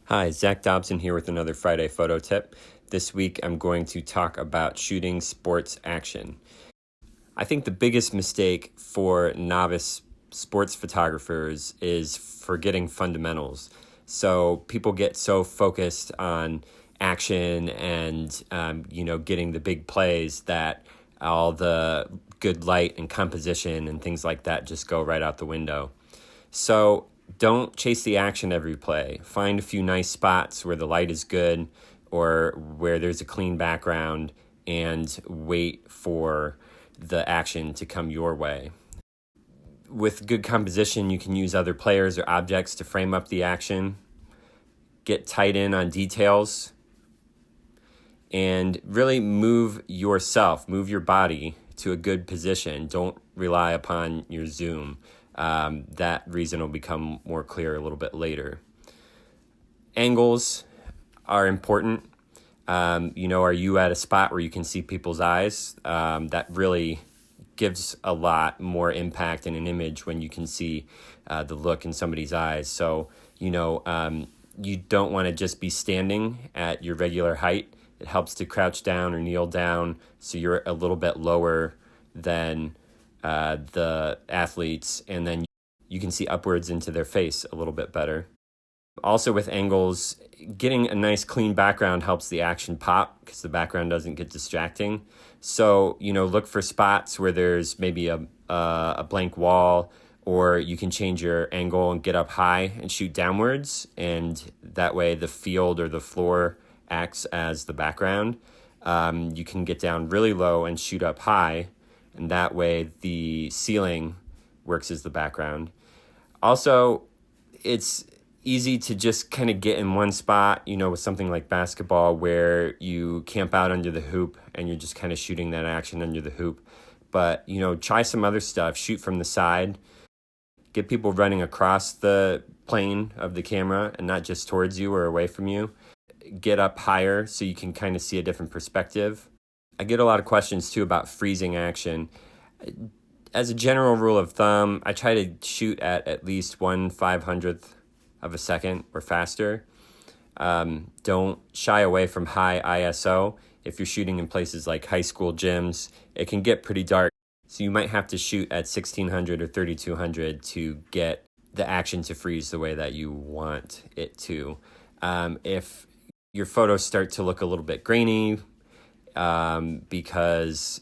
Hi, Zach Dobson here with another Friday photo tip. This week I'm going to talk about shooting sports action. I think the biggest mistake for novice sports photographers is forgetting fundamentals. So people get so focused on action and getting the big plays that all the good light and composition and things like that just go right out the window. So don't chase the action every play. Find a few nice spots where the light is good or where there's a clean background and wait for the action to come your way. With good composition, you can use other players or objects to frame up the action. Get tight in on details and really move yourself, move your body to a good position. Don't rely upon your zoom. That reason will become more clear a little bit later. Angles are important. Are you at a spot where you can see people's eyes? That really gives a lot more impact in an image when you can see the look in somebody's eyes. So, you don't want to just be standing at your regular height. It helps to crouch down or kneel down so you're a little bit lower than the athletes, and then you can see upwards into their face a little bit better. Also with angles, getting a nice clean background helps the action pop because the background doesn't get distracting. So, look for spots where there's maybe a blank wall, or you can change your angle and get up high and shoot downwards, and that way the field or the floor acts as the background. You can get down really low and shoot up high, and that way the ceiling works as the background. Also, it's easy to just kind of get in one spot, with something like basketball where you camp out under the hoop and you're just kind of shooting that action under the hoop. But, try some other stuff. Shoot from the side. Get people running across the plane of the camera and not just towards you or away from you. Get up higher so you can kind of see a different perspective. I get a lot of questions too about freezing action. As a general rule of thumb, I try to shoot at least 1/500th of a second or faster. Don't shy away from high ISO. If you're shooting in places like high school gyms, it can get pretty dark. So you might have to shoot at 1600 or 3200 to get the action to freeze the way that you want it to. If your photos start to look a little bit grainy, because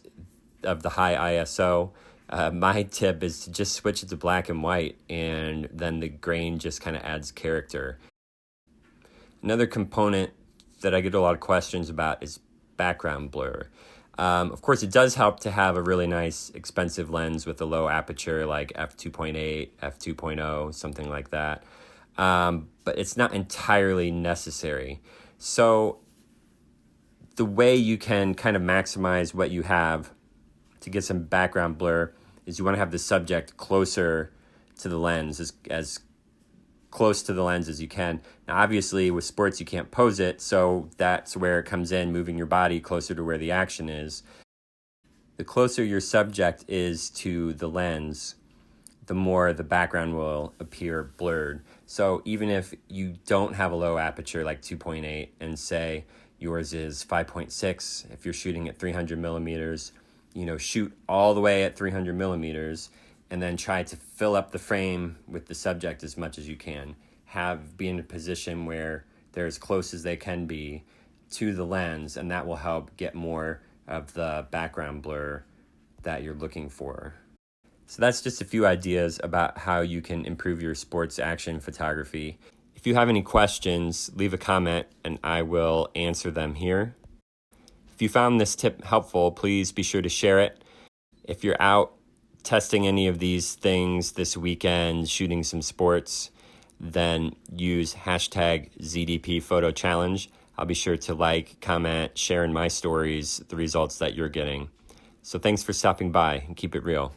of the high ISO, my tip is to just switch it to black and white, and then the grain just kind of adds character. Another component that I get a lot of questions about is background blur. Of course, it does help to have a really nice expensive lens with a low aperture like f2.8, f2.0, something like that. But it's not entirely necessary. So the way you can kind of maximize what you have to get some background blur is you want to have the subject closer to the lens, as close to the lens as you can. Now, obviously, with sports, you can't pose it, so that's where it comes in, moving your body closer to where the action is. The closer your subject is to the lens, the more the background will appear blurred. So even if you don't have a low aperture like 2.8 and say yours is 5.6, if you're shooting at 300 millimeters, shoot all the way at 300 millimeters and then try to fill up the frame with the subject as much as you can. Be in a position where they're as close as they can be to the lens, and that will help get more of the background blur that you're looking for. So that's just a few ideas about how you can improve your sports action photography. If you have any questions, leave a comment and I will answer them here. If you found this tip helpful, please be sure to share it. If you're out testing any of these things this weekend, shooting some sports, then use hashtag ZDP Photo Challenge. I'll be sure to like, comment, share in my stories the results that you're getting. So thanks for stopping by and keep it real.